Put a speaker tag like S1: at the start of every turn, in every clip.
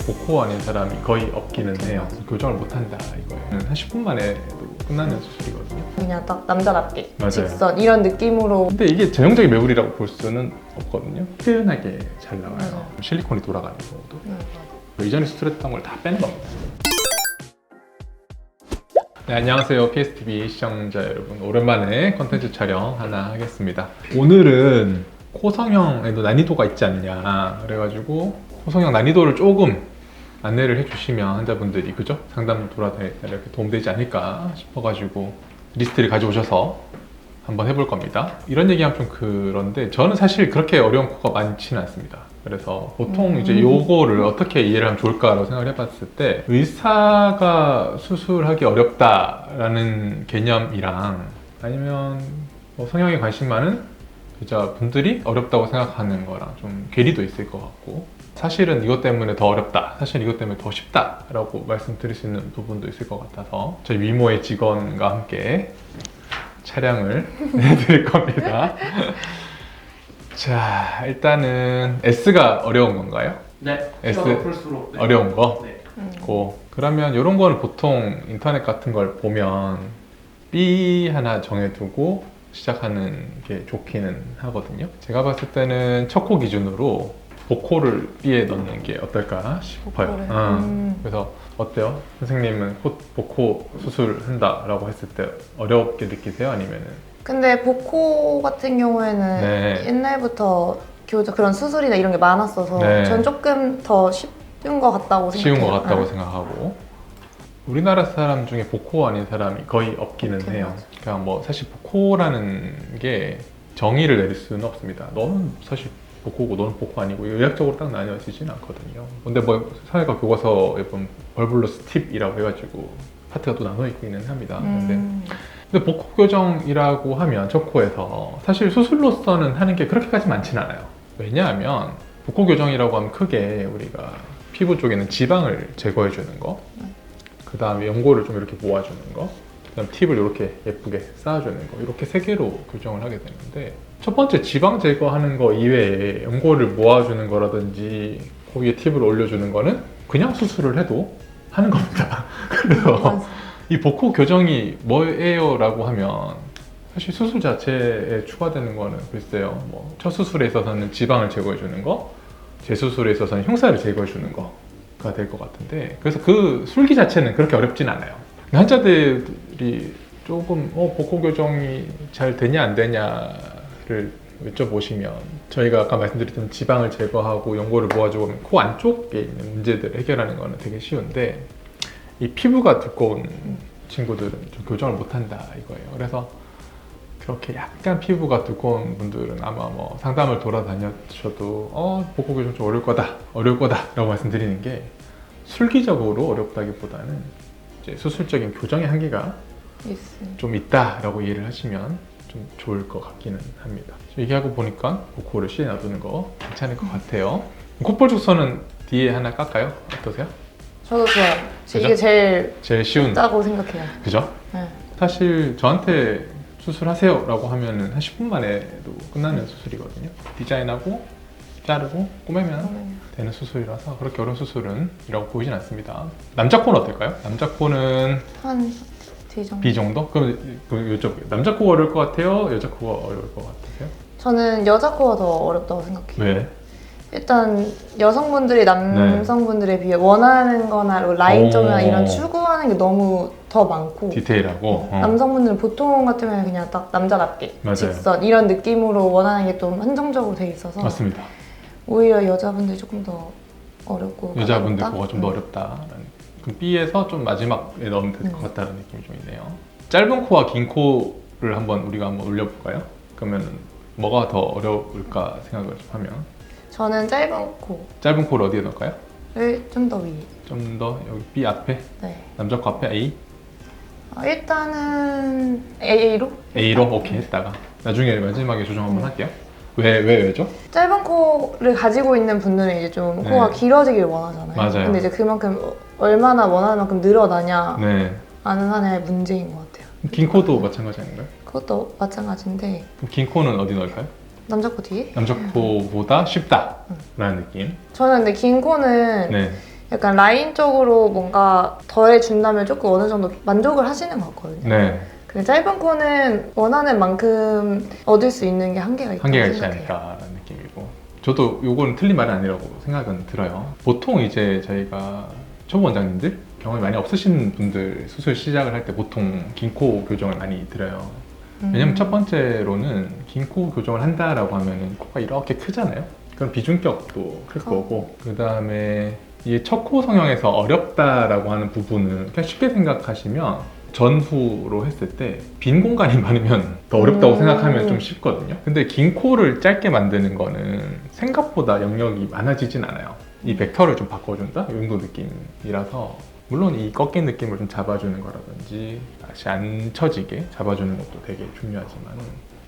S1: 복코 아닌 사람이 거의 없기는 해요. 교정을 못한다 이거예요. 한 10분 만에도 끝나는 수술이거든요.
S2: 그냥 딱 남자답게
S1: 맞아요.
S2: 직선 이런 느낌으로.
S1: 근데 이게 전형적인 매부리라고 볼 수는 없거든요. 표현하게 잘 나와요.
S2: 맞아요.
S1: 실리콘이 돌아가는 경우도.
S2: 맞아.
S1: 이전에 수술했던 걸 다 빼는 겁니다. 네, 안녕하세요. PSTV 시청자 여러분. 오랜만에 컨텐츠 촬영 하나 하겠습니다. 오늘은 코 성형에도 난이도가 있지 않냐 그래가지고 코 성형 난이도를 조금 안내를 해주시면 환자분들이 그죠? 상담 돌아다닐 때 이렇게 도움되지 않을까 싶어가지고 리스트를 가져오셔서 한번 해볼 겁니다. 이런 얘기하면 좀 그런데 저는 사실 그렇게 어려운 코가 많지는 않습니다. 그래서 보통 이제 요거를 어떻게 이해를 하면 좋을까라고 생각을 해봤을 때 의사가 수술하기 어렵다라는 개념이랑 아니면 뭐 성형에 관심 많은 여자분들이 어렵다고 생각하는 거랑 좀 괴리도 있을 것 같고 사실은 이것 때문에 더 어렵다, 사실 이것 때문에 더 쉽다라고 말씀드릴 수 있는 부분도 있을 것 같아서 저희 미모의 직원과 함께 촬영을 해드릴 겁니다. 자, 일단은 S가 어려운 건가요?
S3: 네.
S1: S
S3: 풀수록 네.
S1: 어려운 거?
S3: 네.
S1: 그러면 이런 거는 보통 인터넷 같은 걸 보면 B 하나 정해두고 시작하는 게 좋기는 하거든요. 제가 봤을 때는 첫 코 기준으로 복코를 B에 넣는 게 어떨까 싶어요. 그래서 어때요? 선생님은 복코 수술한다라고 했을 때 어렵게 느끼세요? 아니면은?
S2: 근데 복코 같은 경우에는
S1: 네.
S2: 옛날부터 그런 수술이나 이런 게 많았어서
S1: 네.
S2: 전 조금 더 쉬운 것 같다고 생각해요.
S1: 쉬운 것 같다고
S2: 네.
S1: 생각하고 우리나라 사람 중에 복코 아닌 사람이 거의 없기는 해요. 그냥 뭐 사실 복코라는 게 정의를 내릴 수는 없습니다. 너는 사실 복코고 너는 복코 아니고 의학적으로 딱 나뉘어지진 않거든요. 근데 뭐 사회과 교과서에 보면 벌블러스 팁이라고 해가지고 파트가 또 나눠 있기는 합니다. 근데 복코 교정이라고 하면 첫 코에서 사실 수술로서는 하는 게 그렇게까지 많지는 않아요. 왜냐하면 복코 교정이라고 하면 크게 우리가 피부 쪽에는 지방을 제거해 주는 거, 그 다음에 연고를 좀 이렇게 모아주는 거, 그 다음 팁을 이렇게 예쁘게 쌓아주는 거, 이렇게 세 개로 교정을 하게 되는데 첫 번째 지방 제거하는 거 이외에 연고를 모아주는 거라든지 거기에 팁을 올려주는 거는 그냥 수술을 해도 하는 겁니다. 그래서 이 복코 교정이 뭐예요? 라고 하면 사실 수술 자체에 추가되는 거는 글쎄요, 뭐 첫 수술에 있어서는 지방을 제거해 주는 거, 재수술에 있어서는 흉살을 제거해 주는 거가 될 것 같은데, 그래서 그 술기 자체는 그렇게 어렵진 않아요. 환자들이 조금 복코 교정이 잘 되냐 안 되냐를 여쭤보시면 저희가 아까 말씀드렸던 지방을 제거하고 연고를 모아주고 코 안쪽에 있는 문제들을 해결하는 거는 되게 쉬운데 이 피부가 두꺼운 친구들은 좀 교정을 못한다 이거예요. 그래서 그렇게 약간 피부가 두꺼운 분들은 아마 뭐 상담을 돌아다녀셔도 복코 교정 좀 어려울 거다 라고 말씀드리는 게 술기적으로 어렵다기보다는 이제 수술적인 교정의 한계가 좀 있다라고 이해를 하시면 좀 좋을 것 같기는 합니다. 얘기하고 보니까 복코를 C에 놔두는 거 괜찮을 것 같아요. 콧볼 축소는 D에 하나 깎아요? 어떠세요?
S2: 저도 좋아요.
S1: 그죠?
S2: 이게 제일
S1: 쉬운
S2: 쉽다고 생각해요.
S1: 그죠?
S2: 네.
S1: 사실 저한테 수술하세요 라고 하면은 한 10분 만에도 끝나는 수술이거든요. 디자인하고 자르고 꾸미면 되는 수술이라서 그렇게 어려운 수술은 이라고 보이진 않습니다. 남자 코는 어떨까요? 남자 코는
S2: 한 D 정도?
S1: B 정도? 그럼 여쭤볼게요. 남자 코가 어려울 것 같아요? 여자 코가 어려울 것 같으세요?
S2: 저는 여자 코가 더 어렵다고 생각해요.
S1: 왜?
S2: 일단 여성분들이 남성분들에 비해 원하는 거나 라인점이나 이런 추구하는 게 너무 더 많고
S1: 디테일하고
S2: 남성분들은 보통 같은 경우에 그냥 딱 남자답게
S1: 맞아요.
S2: 직선 이런 느낌으로 원하는 게 좀 한정적으로 돼 있어서
S1: 맞습니다.
S2: 오히려 여자분들이 조금 더 어렵고
S1: 여자분들
S2: 가볍다?
S1: 코가 좀 더 어렵다. 그럼 B에서 좀 마지막에 넣으면 될 것 같다는 느낌이 좀 있네요. 짧은 코와 긴 코를 우리가 한번 올려볼까요? 그러면 뭐가 더 어려울까 생각을 좀 하면
S2: 저는 짧은
S1: 짧은 코를 어디에 넣을까요?
S2: 코를 좀 더 위에.
S1: 좀 더 여기 B 앞에?
S2: 네.
S1: 남자 코 앞에 A?
S2: 일단은 A로?
S1: A로? 오케이 했다가 나중에 마지막에 조정 한번 할게요. 왜죠?
S2: 짧은 코를 가지고 있는 분들은 이제 좀
S1: 네.
S2: 코가 길어지길 원하잖아요.
S1: 맞아요.
S2: 근데 이제 그만큼 얼마나 원하는 만큼 늘어나냐
S1: 네.
S2: 아는 하나의 문제인 것 같아요.
S1: 긴 코도 마찬가지 아닌가요?
S2: 그것도 마찬가지인데
S1: 그럼 긴 코는 어디 넣을까요?
S2: 남자 코 뒤에?
S1: 남자 코보다 쉽다라는 느낌.
S2: 저는 근데 긴 코는
S1: 네.
S2: 약간 라인 쪽으로 뭔가 더해준다면 조금 어느 정도 만족을 하시는 것 같거든요.
S1: 네,
S2: 근데 짧은 코는 원하는 만큼 얻을 수 있는 게 한계가 있다고
S1: 한계가 있지
S2: 생각해요.
S1: 않을까라는 느낌이고 저도 요거는 틀린 말은 아니라고 생각은 들어요. 보통 이제 저희가 초보 원장님들 경험이 많이 없으신 분들 수술 시작을 할 때 보통 긴 코 교정을 많이 드려요. 왜냐면 첫 번째로는 긴 코 교정을 한다라고 하면은 코가 이렇게 크잖아요. 그럼 비중격도 클 거고 그 다음에 이 첫 코 성형에서 어렵다라고 하는 부분은 그냥 쉽게 생각하시면 전후로 했을 때 빈 공간이 많으면 더 어렵다고 생각하면 좀 쉽거든요. 근데 긴 코를 짧게 만드는 거는 생각보다 영역이 많아지진 않아요. 이 벡터를 좀 바꿔준다? 이 정도 느낌이라서 물론 이 꺾인 느낌을 좀 잡아주는 거라든지 다시 안 처지게 잡아주는 것도 되게 중요하지만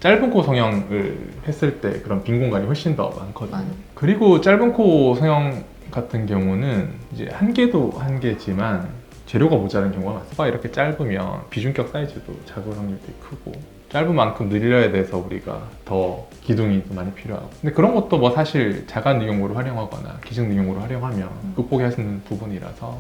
S1: 짧은 코 성형을 했을 때 그런 빈 공간이 훨씬 더 많거든요. 그리고 짧은 코 성형 같은 경우는 이제 한계도 한계지만 재료가 모자란 경우가 많아요. 코가 이렇게 짧으면 비중격 사이즈도 작을 확률이 크고 짧은 만큼 늘려야 돼서 우리가 더 기둥이 더 많이 필요하고 근데 그런 것도 뭐 사실 자간 응용으로 활용하거나 기증 응용으로 활용하면 극복할 수 있는 부분이라서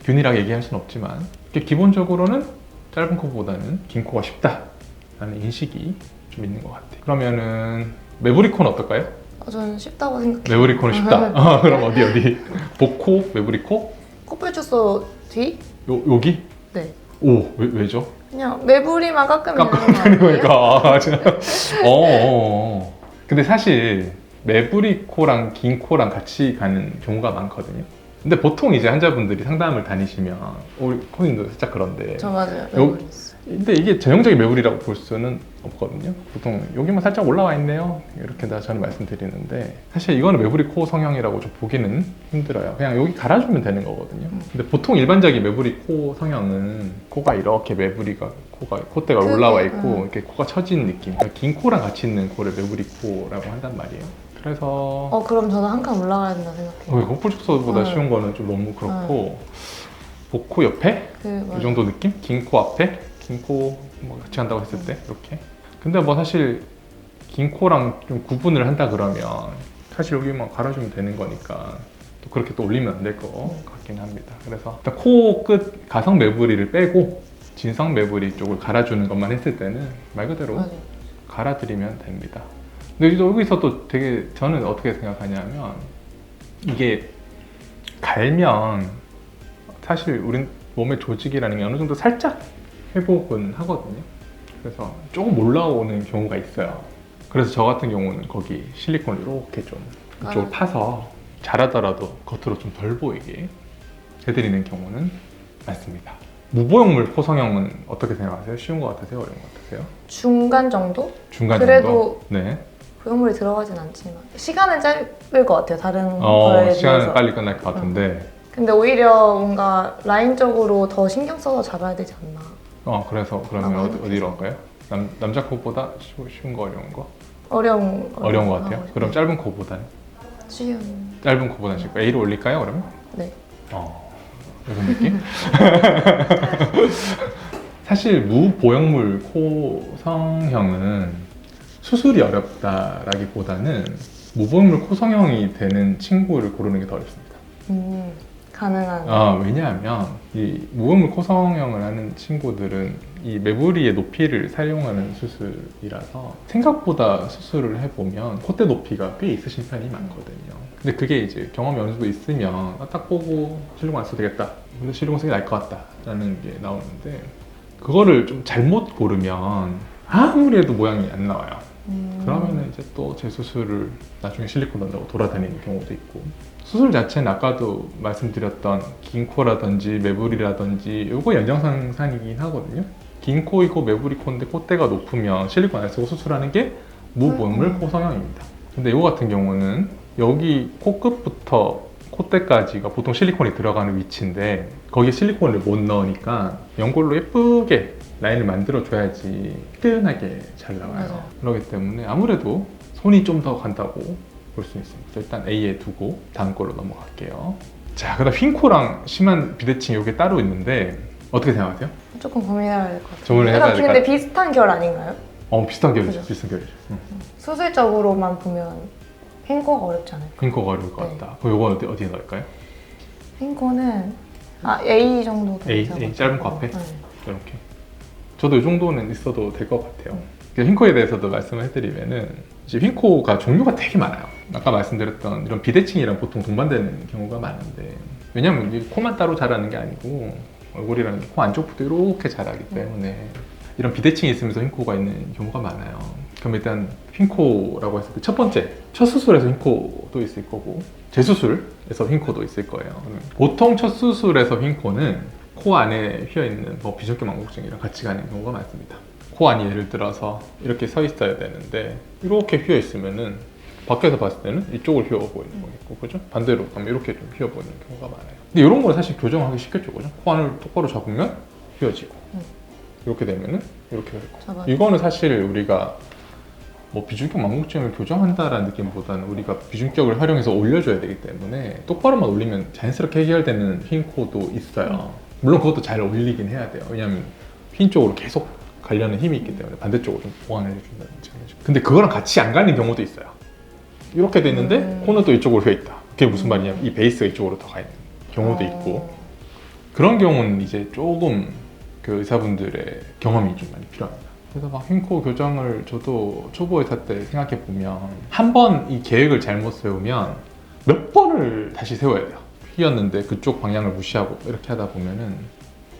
S1: 균일하게 얘기할 수는 없지만 기본적으로는 짧은 코보다는 긴 코가 쉽다라는 인식이 좀 있는 것 같아요. 그러면은 메부리 코는 어떨까요?
S2: 저는 쉽다고 생각해요.
S1: 메부리 코는 쉽다? 그럼 어디? 복코? 메부리 코?
S2: 코뿔 주소 뒤?
S1: 여기?
S2: 네.
S1: 오, 왜죠?
S2: 그냥 매부리만 깎으면 되는 거
S1: 깎아내는
S2: 아니에요?
S1: 거니까. 진짜. 근데 사실 메부리 코랑 긴 코랑 같이 가는 경우가 많거든요. 근데 보통 이제 환자분들이 상담을 다니시면 우리 코님도 살짝 그런데
S2: 저 맞아요.
S1: 요-
S2: 매부리 있어요.
S1: 근데 이게 전형적인 매부리라고 볼 수는 없거든요. 보통 여기만 살짝 올라와 있네요. 이렇게 다 저는 말씀드리는데 사실 이거는 매부리 코 성형이라고 좀 보기는 힘들어요. 그냥 여기 갈아주면 되는 거거든요. 근데 보통 일반적인 매부리 코 성형은 코가 이렇게 매부리가 콧대가
S2: 크게,
S1: 올라와 있고 이렇게 코가 처진 느낌. 그러니까 긴 코랑 같이 있는 코를 매부리 코라고 한단 말이에요. 그래서
S2: 그럼 저는 한 칸 올라가야 된다 생각해요.
S1: 코뿔 축소보다 쉬운 거는 좀 너무 그렇고 복코 옆에 이 정도 느낌? 긴 코 앞에 긴 코 뭐 같이 한다고 했을 때 이렇게. 근데 뭐 사실 긴 코랑 좀 구분을 한다 그러면 사실 여기만 갈아주면 되는 거니까 또 그렇게 또 올리면 안 될 것 같긴 합니다. 그래서 일단 코 끝 가성 매부리를 빼고 진성 매부리 쪽을 갈아주는 것만 했을 때는 말 그대로
S2: 맞아요.
S1: 갈아드리면 됩니다. 근데 여기서 또 되게 저는 어떻게 생각하냐면 이게 갈면 사실 우린 몸의 조직이라는 게 어느 정도 살짝 회복은 하거든요. 그래서 조금 올라오는 경우가 있어요. 그래서 저 같은 경우는 거기 실리콘을 이렇게 좀 이쪽을 파서 잘하더라도 겉으로 좀 덜 보이게 해드리는 경우는 많습니다. 무보형물 코 성형은 어떻게 생각하세요? 쉬운 것 같으세요? 어려운 것 같으세요?
S2: 중간 정도?
S1: 중간
S2: 그래도
S1: 정도? 네.
S2: 보형물이 들어가진 않지만 시간은 짧을 것 같아요. 다른 거에
S1: 시간은
S2: 비해서.
S1: 빨리 끝날 것 같은데
S2: 근데 오히려 뭔가 라인적으로 더 신경 써서 잡아야 되지 않나.
S1: 그래서 그러면
S2: 그렇게
S1: 어디로 할까요? 남자 코보다 쉬운 거 어려운 거?
S2: 어려운
S1: 것 같아요. 그럼 짧은 코보다는?
S2: 쉬운.
S1: 짧은 코보다는 쉽고 A로 올릴까요 그러면?
S2: 네.
S1: 이런 느낌? 사실 무보형물 코 성형은 수술이 어렵다라기보다는 무보형물 코 성형이 되는 친구를 고르는 게 더 어렵습니다.
S2: 가능한.
S1: 왜냐하면 이 무보형물 코 성형을 하는 친구들은 이 매부리의 높이를 사용하는 수술이라서 생각보다 수술을 해보면 콧대 높이가 꽤 있으신 편이 많거든요. 근데 그게 이제 경험이 어느 정도 있으면 딱 보고 실리콘 안 써도 되겠다. 근데 실리콘 쓰는 게 나을 것 같다. 라는 게 나오는데 그거를 좀 잘못 고르면 아무리 해도 모양이 안 나와요. 그러면 이제 또 재수술을 나중에 실리콘 넣는다고 돌아다니는 경우도 있고 수술 자체는 아까도 말씀드렸던 긴 코라든지 매부리라든지 요거 연장선상이긴 하거든요. 긴 코이고 매부리 코인데 콧대가 높으면 실리콘 안 쓰고 수술하는 게 무보형물 코 성형입니다. 근데 이거 같은 경우는 여기 코끝부터 콧대까지가 보통 실리콘이 들어가는 위치인데 거기에 실리콘을 못 넣으니까 연골로 예쁘게 라인을 만들어줘야지 뜨끈하게 잘 나와요.
S2: 맞아요.
S1: 그렇기 때문에 아무래도 손이 좀 더 간다고 볼 수 있습니다. 일단 A에 두고 다음 걸로 넘어갈게요. 자, 그다음 휜 코랑 심한 비대칭 이게 따로 있는데 어떻게 생각하세요?
S2: 조금 고민해야 될 것 같아요.
S1: 고민을 해봐야 될것
S2: 근데
S1: 같아요.
S2: 비슷한 결 아닌가요?
S1: 비슷한 결이죠.
S2: 그죠?
S1: 비슷한 결이죠.
S2: 수술적으로만 보면 휜 코가 어렵지 않을까?
S1: 휜 코가 어려울 것
S2: 네.
S1: 같다. 그럼 이건 어디에 넣을까요?
S2: 핑코는 A 정도
S1: A,
S2: 되죠.
S1: 짧은 코 앞에?
S2: 네.
S1: 이렇게. 저도 이 정도는 있어도 될 것 같아요. 흰코에 대해서도 말씀을 해드리면은 이제 흰코가 종류가 되게 많아요. 아까 말씀드렸던 이런 비대칭이랑 보통 동반되는 경우가 많은데, 왜냐면 이 코만 따로 자라는 게 아니고 얼굴이라는 게 코 안쪽부터 이렇게 자라기 때문에 이런 비대칭이 있으면서 흰코가 있는 경우가 많아요. 그럼 일단 흰코라고 했을 때 첫 번째, 첫 수술에서 흰코도 있을 거고 재수술에서 흰코도 있을 거예요. 보통 첫 수술에서 흰코는 코 안에 휘어있는 뭐 비중격 망곡증이랑 같이 가는 경우가 많습니다. 코 안이 예를 들어서 이렇게 서 있어야 되는데 이렇게 휘어 있으면은 밖에서 봤을 때는 이쪽을 휘어 보이는 거겠고, 그죠? 반대로 가면 이렇게 좀 휘어 보이는 경우가 많아요. 근데 이런 건 사실 교정하기 쉽겠죠, 그죠? 코 안을 똑바로 잡으면 휘어지고 이렇게 되면은 이렇게 되고. 이거는 사실 우리가 뭐 비중격 망곡증을 교정한다라는 느낌보다는 우리가 비중격을 활용해서 올려줘야 되기 때문에 똑바로만 올리면 자연스럽게 해결되는 흰 코도 있어요. 물론 그것도 잘 올리긴 해야 돼요. 왜냐하면 흰 쪽으로 계속 가려는 힘이 있기 때문에 반대쪽으로 좀 보완을 해준다든지. 근데 그거랑 같이 안 가는 경우도 있어요. 이렇게 돼 있는데 코는 또 이쪽으로 휘어 있다. 그게 무슨 말이냐면 이 베이스가 이쪽으로 더 가 있는 경우도 있고, 그런 경우는 이제 조금 그 의사분들의 경험이 좀 많이 필요합니다. 그래서 막 흰코 교정을 저도 초보 의사 때 생각해 보면 한 번 이 계획을 잘못 세우면 몇 번을 다시 세워야 돼요. 휘었는데 그쪽 방향을 무시하고 이렇게 하다 보면은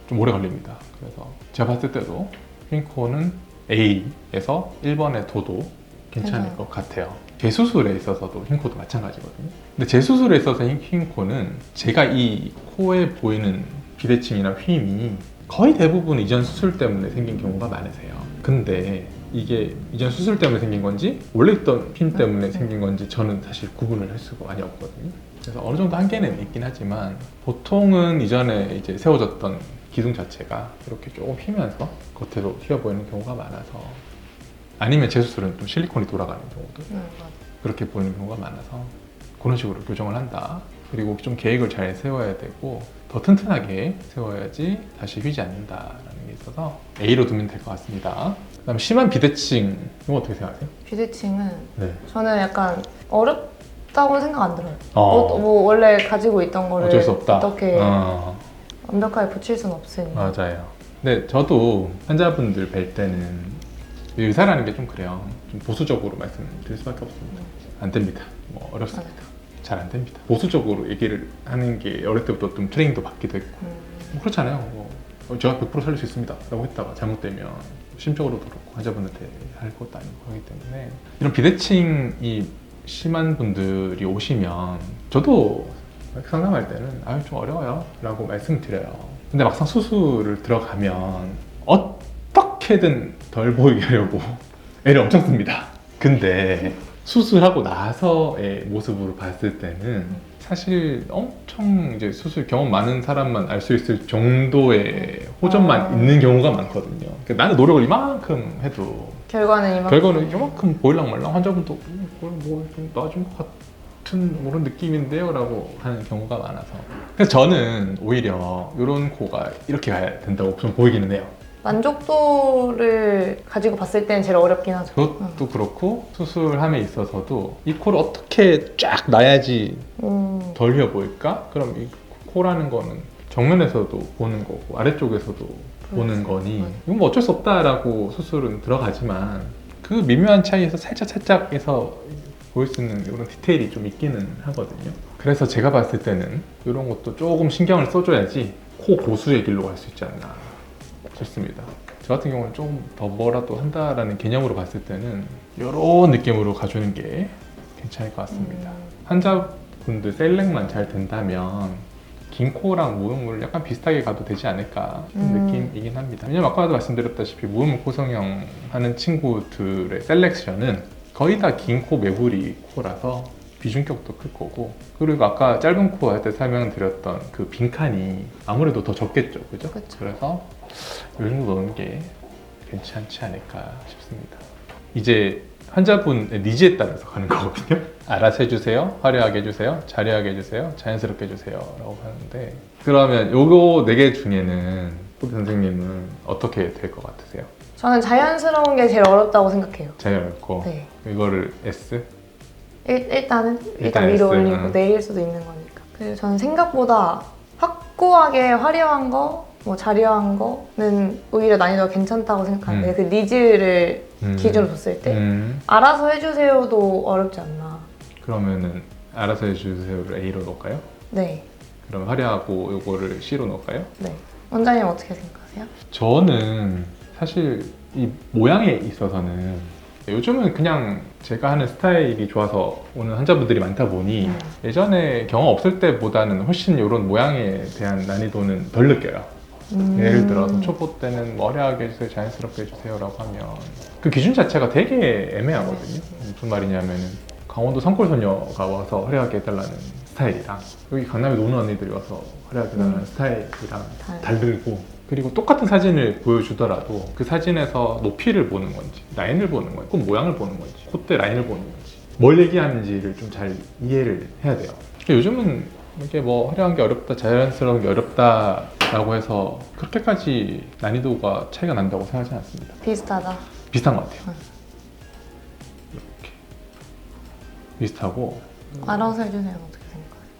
S1: 좀 오래 걸립니다. 그래서 제가 봤을 때도 흰코는 A에서 1번에 둬도 괜찮을 것 같아요. 재수술에 있어서도 흰코도 마찬가지거든요. 근데 재수술에 있어서 흰코는 제가 이 코에 보이는 비대칭이나 휨이 거의 대부분 이전 수술 때문에 생긴 경우가 많으세요. 근데 이게 이전 수술 때문에 생긴 건지 원래 있던 휨 때문에 생긴 건지 저는 사실 구분을 할 수가 많이 없거든요. 그래서 어느 정도 한계는 있긴 하지만 보통은 이전에 이제 세워졌던 기둥 자체가 이렇게 조금 휘면서 겉으로 휘어 보이는 경우가 많아서, 아니면 재수술은 좀 실리콘이 돌아가는 경우도 그렇게 보이는 경우가 많아서 그런 식으로 교정을 한다. 그리고 좀 계획을 잘 세워야 되고 더 튼튼하게 세워야지 다시 휘지 않는다라는 게 있어서 A로 두면 될 것 같습니다. 그다음 심한 비대칭, 이거 어떻게 생각하세요?
S2: 비대칭은
S1: 네.
S2: 저는 약간 어렵다고 생각 안 들어요. 뭐 원래 가지고 있던 거를
S1: 어쩔 수 없다.
S2: 어떻게 완벽하게 붙일 수는 없으니까.
S1: 맞아요. 근데 저도 환자분들 뵐 때는 의사라는 게 좀 그래요. 좀 보수적으로 말씀드릴 수밖에 없습니다. 안 됩니다. 뭐 어렵습니다. 잘 안 됩니다. 보수적으로 얘기를 하는 게 어릴 때부터 좀 트레이닝도 받기도 했고 뭐 그렇잖아요. 뭐 제가 100% 살릴 수 있습니다 라고 했다가 잘못되면 심적으로도 그렇고 환자분한테 할 것도 아니고 그렇기 때문에 이런 비대칭이 심한 분들이 오시면 저도 상담할 때는 좀 어려워요 라고 말씀드려요. 근데 막상 수술을 들어가면 어떻게든 덜 보이게 하려고 애를 엄청 씁니다. 근데 수술하고 나서의 모습으로 봤을 때는 사실 엄청 이제 수술 경험 많은 사람만 알 수 있을 정도의 호전만 있는 경우가 많거든요. 그러니까 나는 노력을 이만큼 해도
S2: 결과는
S1: 이만큼 보일랑말랑 환자분도 뭐좀 나아진 것 같은 그런 느낌인데요 라고 하는 경우가 많아서, 그래서 저는 오히려 이런 코가 이렇게 가야 된다고 좀 보이기는 해요.
S2: 만족도를 가지고 봤을 때는 제일 어렵긴 하죠.
S1: 그것도 그렇고 수술함에 있어서도 이 코를 어떻게 쫙 놔야지 덜 휘어 보일까? 그럼 이 코라는 거는 정면에서도 보는 거고 아래쪽에서도 보는 거니 이건 뭐 어쩔 수 없다라고 수술은 들어가지만 그 미묘한 차이에서 살짝에서 보일 수 있는 이런 디테일이 좀 있기는 하거든요. 그래서 제가 봤을 때는 이런 것도 조금 신경을 써줘야지 코 보수의 길로 갈 수 있지 않나 싶습니다. 저 같은 경우는 좀 더 뭐라도 한다라는 개념으로 봤을 때는 이런 느낌으로 가주는 게 괜찮을 것 같습니다. 환자분들 셀렉만 잘 된다면 긴 코랑 무음을 약간 비슷하게 가도 되지 않을까 싶은 느낌이긴 합니다. 왜냐면 아까도 말씀드렸다시피 무음 코성형 하는 친구들의 셀렉션은 거의 다 긴 코 매부리 코라서 비중격도 클 거고, 그리고 아까 짧은 코 할 때 설명드렸던 그 빈칸이 아무래도 더 적겠죠, 그죠? 그래서 이 정도 넣는 게 괜찮지 않을까 싶습니다. 이제 환자분의 니즈에 따라서 가는 거거든요. 알아서 해주세요, 화려하게 해주세요, 자려하게 해주세요, 자연스럽게 해주세요 라고 하는데, 그러면 요거 4개 중에는 후배 선생님은 어떻게 될 것 같으세요?
S2: 저는 자연스러운 게 제일 어렵다고 생각해요.
S1: 제일 어렵고 이거를 S?
S2: 일단
S1: 일단
S2: 위로
S1: S,
S2: 올리고 내릴 수도 있는 거니까. 그리고 저는 생각보다 확고하게 화려한 거, 뭐 자려한 거는 오히려 난이도가 괜찮다고 생각하는데 그 니즈를 기준으로 뒀을 때 알아서 해주세요도 어렵지 않나.
S1: 그러면은 알아서 해주세요를 A로 넣을까요?
S2: 네,
S1: 그럼 화려하고 요거를 C로 넣을까요?
S2: 네. 원장님 어떻게 생각하세요?
S1: 저는 사실 이 모양에 있어서는 요즘은 그냥 제가 하는 스타일이 좋아서 오는 환자분들이 많다 보니 예전에 경험 없을 때보다는 훨씬 이런 모양에 대한 난이도는 덜 느껴요. 예를 들어서 초보 때는 뭐 화려하게 해주세요, 자연스럽게 해주세요라고 하면 그 기준 자체가 되게 애매하거든요. 무슨 말이냐면은 강원도 산골소녀가 와서 화려하게 해달라는 스타일이랑 여기 강남에 노는 언니들이 와서 화려하게 해달라는 스타일이랑 다르고, 그리고 똑같은 사진을 보여주더라도 그 사진에서 높이를 보는 건지 라인을 보는 건지 꼭 모양을 보는 건지 콧대 라인을 보는 건지 뭘 얘기하는지를 좀 잘 이해를 해야 돼요. 요즘은 이게 뭐 화려한 게 어렵다, 자연스러운 게 어렵다라고 해서 그렇게까지 난이도가 차이가 난다고 생각하지 않습니다.
S2: 비슷하다.
S1: 비슷한 것 같아요. 이렇게 비슷하고
S2: 알아서 해주세요. 어떻게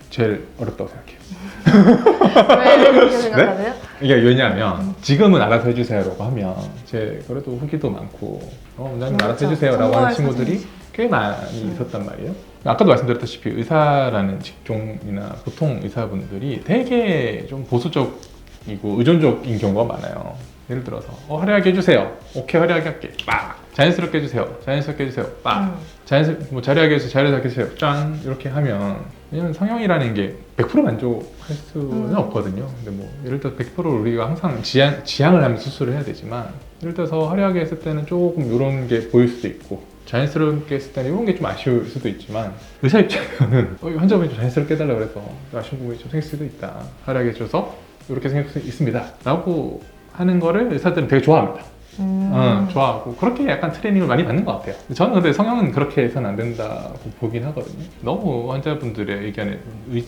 S1: 제일 어렵다고 생각해요.
S2: 생각해요? 왜 그렇게 생각하세요?
S1: 이게 왜냐하면 지금은 알아서 해주세요라고 하면 제 그래도 후기도 많고 원장님 알아서 해주세요라고 하는 친구들이 꽤 많이 있었단 말이에요. 아까도 말씀드렸다시피 의사라는 직종이나 보통 의사분들이 되게 좀 보수적이고 의존적인 경우가 많아요. 예를 들어서 화려하게 해주세요. 오케이, 화려하게 할게. 빡. 자연스럽게 해주세요. 자연스럽게 해주세요. 빡. 뭐 자리하게 해주세요. 자연스럽게 해주세요. 짠. 이렇게 하면 왜냐면 성형이라는 게 100% 만족할 수는 없거든요. 근데 뭐 예를 들어 100% 우리가 항상 지향을 하면 수술을 해야 되지만 예를 들어서 화려하게 했을 때는 조금 이런 게 보일 수도 있고 자연스럽게 했을 때는 이런 게 좀 아쉬울 수도 있지만 의사 입장에서는 환자분이 좀 자연스럽게 해달라고 해서 아쉬운 부분이 좀 생길 수도 있다. 화려하게 해줘서 이렇게 생길 수 있습니다. 라고 하는 거를 의사들은 되게 좋아합니다. 좋아하고 그렇게 약간 트레이닝을 많이 받는 것 같아요. 저는 근데 성형은 그렇게 해서는 안 된다고 보긴 하거든요. 너무 환자분들의 의견에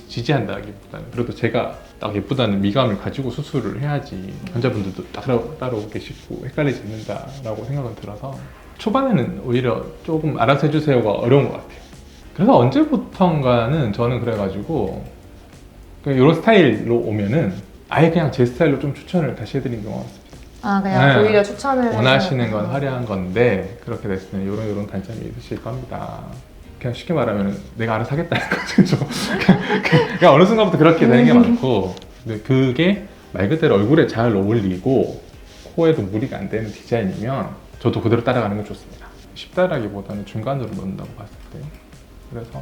S1: 지지한다기보다는 그래도 제가 딱 예쁘다는 미감을 가지고 수술을 해야지 환자분들도 따로 계시고 헷갈리지 않는다라고 생각은 들어서 초반에는 오히려 조금 알아서 해주세요가 어려운 것 같아요. 그래서 언제부턴가는 저는 그래가지고 이런 스타일로 오면은 아예 그냥 제 스타일로 좀 추천을 다시 해드린 경우가 많습니다.
S2: 아, 그냥 오히려 추천을
S1: 원하시는 건 화려한 건데 그렇게 됐을 때는 이런 단점이 있으실 겁니다. 그냥 쉽게 말하면 내가 알아서 하겠다는 거죠. 그냥 어느 순간부터 그렇게 되는 게 많고 근데 그게 말 그대로 얼굴에 잘 어울리고 코에도 무리가 안 되는 디자인이면 저도 그대로 따라가는 건 좋습니다. 쉽다라기보다는 중간으로 놓는다고 봤을 때. 그래서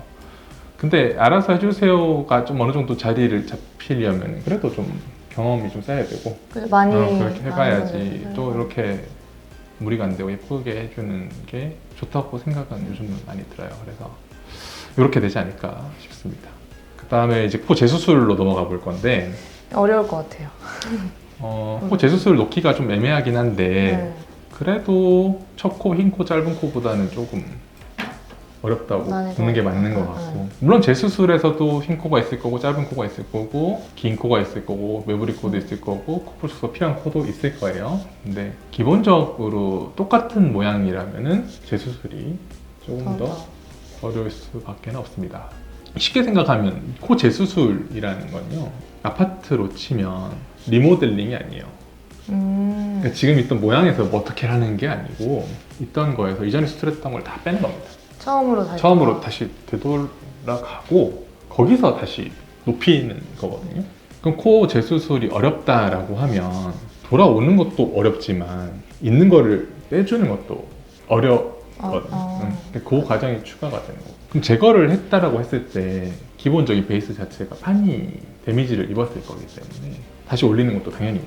S1: 근데 알아서 해주세요가 좀 어느 정도 자리를 잡히려면 그래도 좀 경험이 좀 쌓여야 되고
S2: 많이
S1: 그렇게 해봐야지 또 이렇게 무리가 안 되고 예쁘게 해주는 게 좋다고 생각은 요즘은 많이 들어요. 그래서 이렇게 되지 않을까 싶습니다. 그 다음에 이제 코 재수술로 넘어가 볼 건데
S2: 어려울 것 같아요.
S1: 코 재수술 놓기가 좀 애매하긴 한데 그래도 첫 코, 흰 코, 짧은 코보다는 조금 어렵다고 보는 게 맞는 것 같고 물론 재수술에서도 흰 코가 있을 거고 짧은 코가 있을 거고 긴 코가 있을 거고 매부리 코도 있을 거고 코뿔소가 필요한 코도 있을 거예요. 근데 기본적으로 똑같은 모양이라면은 재수술이 조금 더 어려울 수밖에 없습니다. 쉽게 생각하면 코 재수술이라는 건요 아파트로 치면 리모델링이 아니에요. 그러니까 지금 있던 모양에서 뭐 어떻게 하는 게 아니고 있던 거에서 이전에 수술했던 걸 다 빼는 겁니다. 처음으로 다시 되돌아가고 거기서 다시 높이는 거거든요. 그럼 코 재수술이 어렵다라고 하면 돌아오는 것도 어렵지만 있는 거를 빼주는 것도 어렵거든요. 그 과정이 추가가 되는 거고. 그럼 제거를 했다라고 했을 때 기본적인 베이스 자체가 판이 데미지를 입었을 거기 때문에 다시 올리는 것도 당연히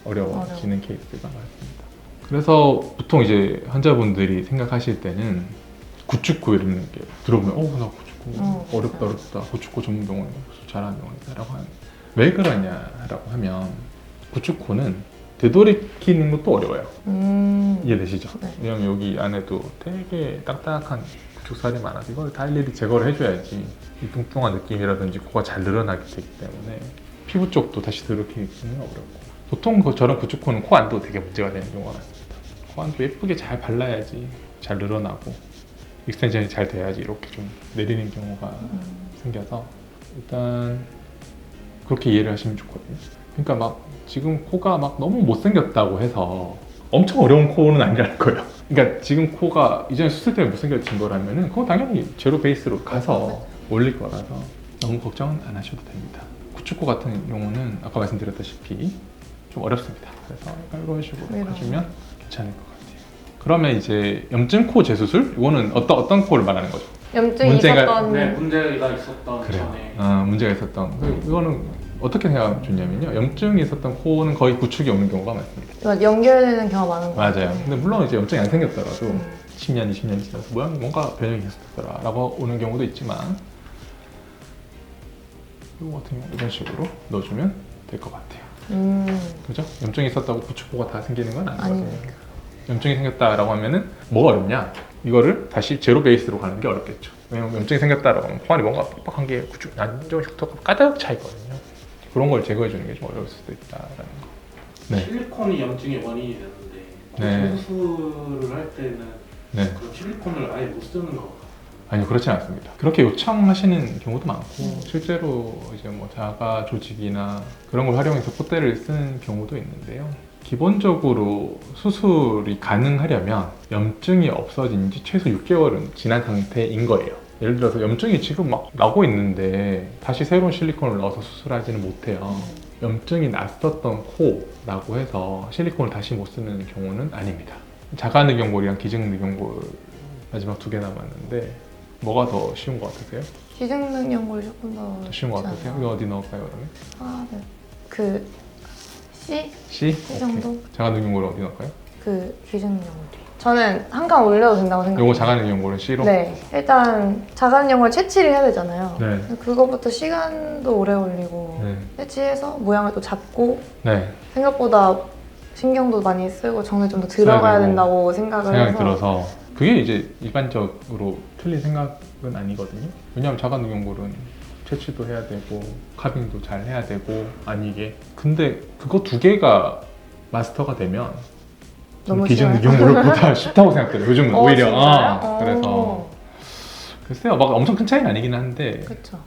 S1: 어려워지는 케이스가 많습니다. 그래서 보통 이제 환자분들이 생각하실 때는 구축코 이런 게 들어보면 나 구축코 어렵다 구축코 전문병원 잘하는 병원이다 라고 하는 왜 그러냐라고 하면 구축코는 되돌이키는 것도 어려워요. 이해되시죠?
S2: 네.
S1: 왜냐면 여기 안에도 되게 딱딱한 구축살이 많아서 이걸 다 일일이 제거를 해줘야지 이 뚱뚱한 느낌이라든지 코가 잘 늘어나게 되기 때문에 피부 쪽도 다시 되돌이키는 어렵고 보통 저런 구축코는 코 안도 되게 문제가 되는 경우가 많습니다. 코 안도 예쁘게 잘 발라야지 잘 늘어나고 익스텐션이 잘 돼야지 이렇게 좀 내리는 경우가 생겨서 일단 그렇게 이해를 하시면 좋거든요. 그러니까 막 지금 코가 막 너무 못생겼다고 해서 엄청 어려운 코는 아니라는 거예요. 그러니까 지금 코가 이전에 수술 때문에 못생겨진 거라면은 그건 당연히 제로 베이스로 가서 올릴 거라서 너무 걱정은 안 하셔도 됩니다. 구축코 같은 경우는 아까 말씀드렸다시피 좀 어렵습니다. 그래서 약간 이런 식으로 해주면 괜찮을 것 같아요. 그러면 이제 염증 코 재수술? 이거는 어떤 코를 말하는 거죠?
S2: 염증이
S1: 문제가-
S2: 있었던
S3: 네, 문제가 있었던
S1: 그래요.
S3: 전에
S1: 문제가 있었던. 이거는 어떻게 생각하면 좋냐면요. 염증이 있었던 코는 거의 구축이 오는 경우가 많습니다.
S2: 이건 연결되는 경우가 많은 것
S1: 맞아요.
S2: 같아요.
S1: 근데 물론 이제 염증이 안 생겼더라도
S2: 음.
S1: 10년, 20년 지나서 뭔가 변형이 있었더라라고 오는 경우도 있지만 이거 같은 경우 이런 식으로 넣어주면 될 것 같아요. 그죠? 염증이 있었다고 구축코가 다 생기는 건 아니거든요.
S2: 아니니까.
S1: 염증이 생겼다라고 하면은 뭐가 어렵냐? 이거를 다시 제로 베이스로 가는 게 어렵겠죠. 왜냐면 염증이 생겼다라고 하면 코 안에 뭔가 빡빡한 게 구축 안 좋은 흉터가 가득 차 있거든요. 그런 걸 제거해 주는 게 좀 어려울 수도 있다라는 거. 네.
S3: 실리콘이 염증의 원인이 되는데
S1: 네.
S3: 수술을 할 때는
S1: 네.
S3: 그럼 실리콘을 아예 못 쓰는 거.
S1: 아니요, 그렇진 않습니다. 그렇게 요청하시는 경우도 많고 실제로 이제 뭐 자가 조직이나 그런 걸 활용해서 콧대를 쓰는 경우도 있는데요. 기본적으로 수술이 가능하려면 염증이 없어진 지 최소 6개월은 지난 상태인 거예요. 예를 들어서 염증이 지금 막 나고 있는데 다시 새로운 실리콘을 넣어서 수술하지는 못해요. 염증이 났었던 코라고 해서 실리콘을 다시 못 쓰는 경우는 아닙니다. 자가늑연골이랑 기증늑연골 마지막 2개 남았는데 뭐가 더 쉬운 것 같으세요?
S2: 기증능력을 조금 더
S1: 쉬운 것
S2: 좋지
S1: 같으세요?
S2: 않나?
S1: 이거 어디 넣을까요 그러면?
S2: 아, 네. 그 C?
S1: C?
S2: 이 정도?
S1: 오케이. 자가늑연골 어디 넣을까요?
S2: 그 기증능력. 저는 한 칸 올려도 된다고 생각해요.
S1: 요거 자가늑연골은 C로?
S2: 네. 일단 자가능력을 채취를 해야 되잖아요.
S1: 네.
S2: 그거부터 시간도 오래 걸리고
S1: 네.
S2: 채취해서 모양을 또 잡고
S1: 네.
S2: 생각보다 신경도 많이 쓰고 정에 좀 더 들어가야
S1: 되고
S2: 된다고 생각을
S1: 생각이
S2: 해서
S1: 들어서 그게 이제 일반적으로 틀린 생각은 아니거든요. 왜냐하면 자가늑연골은 채취도 해야 되고 카빙도 잘 해야 되고 아니게 근데 그거 2개가 마스터가 되면
S2: 너무
S1: 기증늑연골보다 쉽다고 생각해요. 요즘은 오히려
S2: 진짜요?
S1: 그래서 글쎄요 막 엄청 큰 차이는 아니긴 한데
S2: 그렇죠.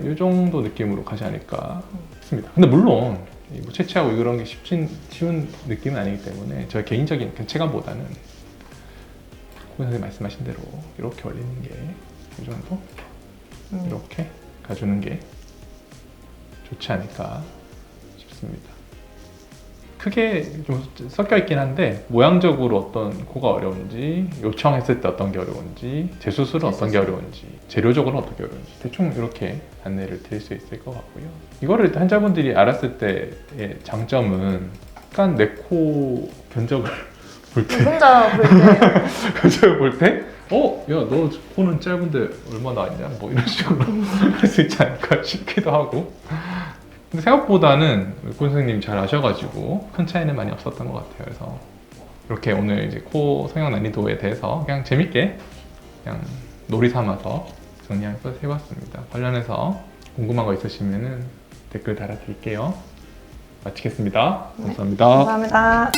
S1: 이 정도 느낌으로 가지 않을까 싶습니다. 근데 물론 뭐 채취하고 이런 게 쉬운 느낌은 아니기 때문에 저의 개인적인 체감보다는 고 선생님 말씀하신 대로 이렇게 올리는 게 이 정도 이렇게 가주는 게 좋지 않을까 싶습니다. 크게 좀 섞여 있긴 한데 모양적으로 어떤 코가 어려운지 요청했을 때 어떤 게 어려운지 재수술은 어떤 게 어려운지 재료적으로는 어떻게 어려운지 대충 이렇게 안내를 드릴 수 있을 것 같고요. 이거를 환자분들이 알았을 때의 장점은 약간 내 코 견적을 볼 때
S2: 혼자 볼 때
S1: 견적을 볼 때 야 너 코는 짧은데 얼마 나왔냐 뭐 이런 식으로 할 수 있지 않을까 싶기도 하고 근데 생각보다는 고 선생님이 잘 아셔가지고 큰 차이는 많이 없었던 것 같아요. 그래서 이렇게 오늘 이제 코 성형 난이도에 대해서 그냥 재밌게 그냥 놀이 삼아서 정리해서 해봤습니다. 관련해서 궁금한 거 있으시면은 댓글 달아드릴게요. 마치겠습니다. 감사합니다.
S2: 감사합니다.